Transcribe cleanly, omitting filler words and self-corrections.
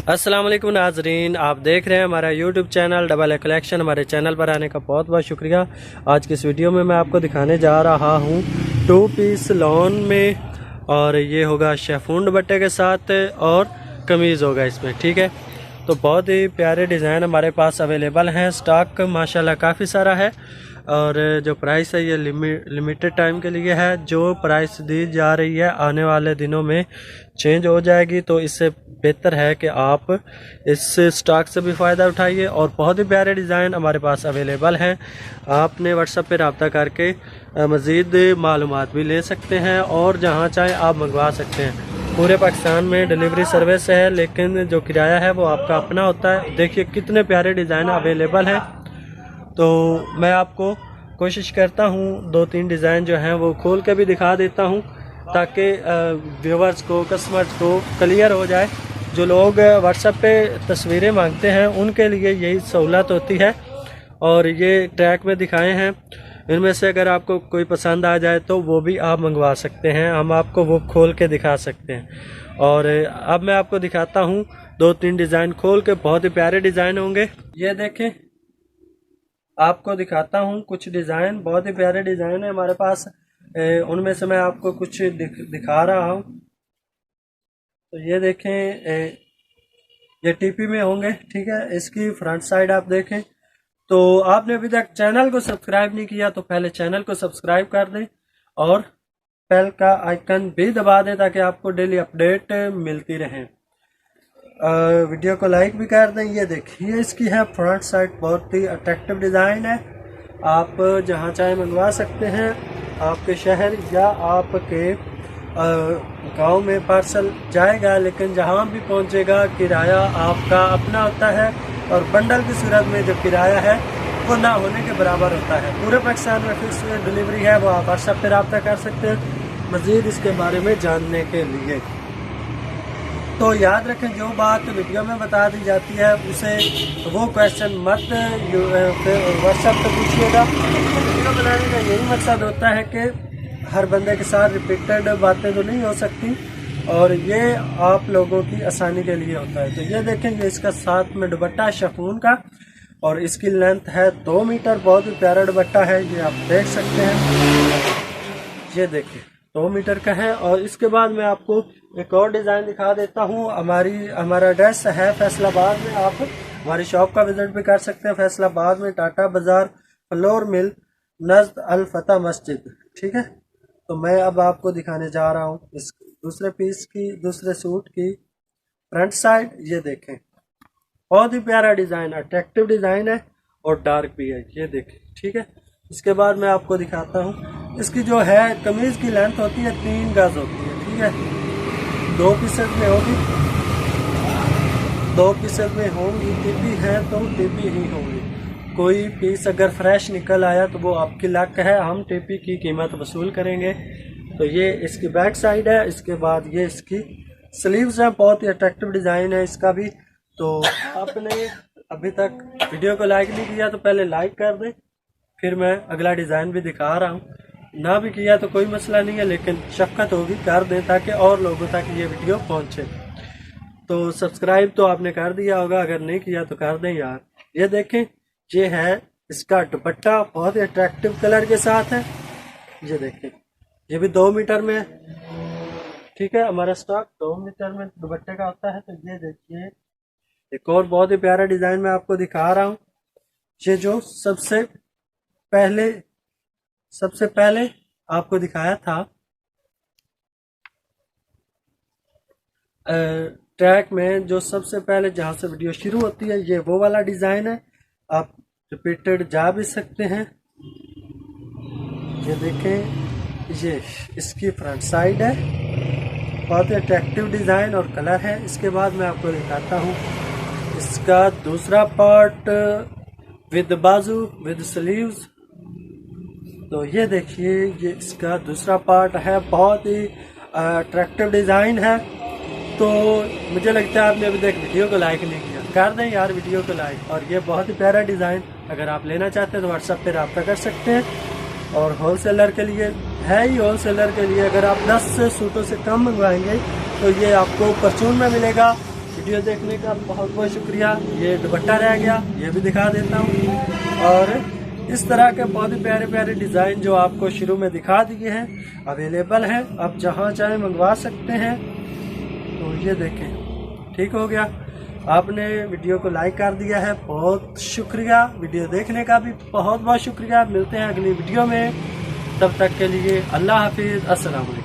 अस्सलाम वालेकुम नाजरीन, आप देख रहे हैं हमारा YouTube channel double a collection. हमारे चैनल पर आने का बहुत बहुत शुक्रिया। आज की इस वीडियो में मैं आपको दिखाने जा रहा हूँ 2 पीस लॉन में, और ये होगा शेफून दुपट्टे के साथ और कमीज़ होगा इसमें। ठीक है, तो बहुत ही प्यारे डिज़ाइन हमारे पास अवेलेबल हैं। स्टॉक माशाल्लाह काफ़ी सारा है, और जो प्राइस है ये लिमिटेड टाइम के लिए है। जो प्राइस दी जा रही है आने वाले दिनों में चेंज हो जाएगी, तो इससे बेहतर है कि आप इस स्टॉक से भी फ़ायदा उठाइए। और बहुत ही प्यारे डिज़ाइन हमारे पास अवेलेबल हैं। आपने व्हाट्सएप पे रब्ता करके मज़ीद मालूमात भी ले सकते हैं, और जहाँ चाहें आप मंगवा सकते हैं। पूरे पाकिस्तान में डिलीवरी सर्विस है, लेकिन जो किराया है वो आपका अपना होता है। देखिए कितने प्यारे डिज़ाइन अवेलेबल हैं। तो मैं आपको कोशिश करता हूँ 2-3 डिज़ाइन जो हैं वो खोल के भी दिखा देता हूँ, ताकि व्यूवर्स को, कस्टमर्स को क्लियर हो जाए। जो लोग व्हाट्सएप पे तस्वीरें मांगते हैं उनके लिए यही सहूलत होती है। और ये ट्रैक में दिखाए हैं, इनमें से अगर आपको कोई पसंद आ जाए तो वो भी आप मंगवा सकते हैं, हम आपको वो खोल के दिखा सकते हैं। और अब मैं आपको दिखाता हूँ 2-3 डिज़ाइन खोल के। बहुत ही प्यारे डिज़ाइन होंगे। ये देखें, आपको दिखाता हूँ कुछ डिज़ाइन, बहुत ही प्यारे डिज़ाइन है हमारे पास। उनमें से मैं आपको कुछ दिखा रहा हूँ। तो ये देखें, ये टीपी में होंगे। ठीक है, इसकी फ्रंट साइड आप देखें। तो आपने अभी तक चैनल को सब्सक्राइब नहीं किया तो पहले चैनल को सब्सक्राइब कर दें, और बेल का आइकन भी दबा दें ताकि आपको डेली अपडेट मिलती रहे। वीडियो को लाइक भी कर दें। ये देखिए, इसकी है फ्रंट साइड, बहुत ही अट्रैक्टिव डिज़ाइन है। आप जहाँ चाहे मंगवा सकते हैं। आपके शहर या आपके गांव में पार्सल जाएगा, लेकिन जहाँ भी पहुँचेगा किराया आपका अपना होता है, और बंडल की सूरत में जो किराया है वो ना होने के बराबर होता है। पूरे पाकिस्तान में फिक्स डिलीवरी है, वो आप व्हाट्सएप पर रब्ता कर सकते हैं मज़ीद इसके बारे में जानने के लिए। तो याद रखें, जो बात वीडियो में बता दी जाती है उसे वो क्वेश्चन मत व्हाट्सएप पर पूछिएगा। वीडियो बनाने का यही मकसद होता है कि हर बंदे के साथ रिपीटेड बातें तो नहीं हो सकती, और ये आप लोगों की आसानी के लिए होता है। तो ये देखें, ये इसका साथ में दुपट्टा शेफून का, और इसकी लेंथ है 2 मीटर। बहुत ही प्यारा दुपट्टा है, ये आप देख सकते हैं। ये देखिए 2 मीटर का है। और इसके बाद मैं आपको एक और डिज़ाइन दिखा देता हूँ। हमारा एड्रेस है फैसलाबाद में। आप हमारी शॉप का विजिट भी कर सकते हैं फैसलाबाद में, टाटा बाज़ार, फ्लोर मिल, नज़द अल फतह मस्जिद। ठीक है, तो मैं अब आपको दिखाने जा रहा हूँ इस दूसरे पीस की, दूसरे सूट की फ्रंट साइड। ये देखें, बहुत ही प्यारा डिज़ाइन, अट्रैक्टिव डिज़ाइन है, और डार्क भी है। ये देखें। ठीक है, इसके बाद मैं आपको दिखाता हूँ, इसकी जो है कमीज़ की लेंथ होती है 3 गज होती है। ठीक है, 2 पीसेस में होगी, 2 पीसेस में होंगी। टिपी है तो टिपी ही होंगी। कोई पीस अगर फ्रेश निकल आया तो वो आपकी लक है, हम टिपी की कीमत वसूल करेंगे। तो ये इसकी बैक साइड है। इसके बाद ये इसकी स्लीव्स हैं। बहुत ही अट्रैक्टिव डिज़ाइन है इसका भी। तो आपने अभी तक वीडियो को लाइक नहीं किया तो पहले लाइक कर दें, फिर मैं अगला डिज़ाइन भी दिखा रहा हूँ। ना भी किया तो कोई मसला नहीं है, लेकिन शफ़क़त होगी कर दें ताकि और लोगों तक ये वीडियो पहुँचे। तो सब्सक्राइब तो आपने कर दिया होगा, अगर नहीं किया तो कर दें यार। ये देखें, ये है इसका दुपट्टा, बहुत ही अट्रैक्टिव कलर के साथ है। ये देखें, ये भी 2 मीटर में। ठीक है, हमारा स्टॉक 2 मीटर में दुपट्टे का होता है। तो ये देखिए, एक और बहुत ही प्यारा डिज़ाइन मैं आपको दिखा रहा हूँ। ये जो सबसे पहले आपको दिखाया था ट्रैक में, जो सबसे पहले जहाँ से वीडियो शुरू होती है, ये वो वाला डिज़ाइन है। आप रिपीटेड जा भी सकते हैं। ये देखें, ये इसकी फ्रंट साइड है। बहुत ही अट्रैक्टिव डिज़ाइन और कलर है। इसके बाद मैं आपको दिखाता हूँ इसका दूसरा पार्ट विद बाजू, विद स्लीव्स। तो ये देखिए, ये इसका दूसरा पार्ट है। बहुत ही अट्रैक्टिव डिज़ाइन है। तो मुझे लगता है आपने अभी तक वीडियो को लाइक नहीं किया, कर दें यार वीडियो को लाइक। और ये बहुत ही प्यारा डिज़ाइन, अगर आप लेना चाहते हैं तो व्हाट्सएप पे रब्ता कर सकते हैं। और होलसेलर के लिए है ही, होलसेलर के लिए अगर आप 10 सूटों से कम मंगवाएंगे तो ये आपको परचून में मिलेगा। वीडियो देखने का बहुत बहुत शुक्रिया। ये दुपट्टा रह गया, ये भी दिखा देता हूँ। और इस तरह के बहुत ही प्यारे प्यारे डिज़ाइन जो आपको शुरू में दिखा दिए हैं अवेलेबल हैं, आप जहाँ चाहें मंगवा सकते हैं। तो ये देखें, ठीक हो गया। आपने वीडियो को लाइक कर दिया है, बहुत शुक्रिया। वीडियो देखने का भी बहुत बहुत शुक्रिया। मिलते हैं अगली वीडियो में, तब तक के लिए अल्लाह हाफिज़, अस्सलाम वालेकुम।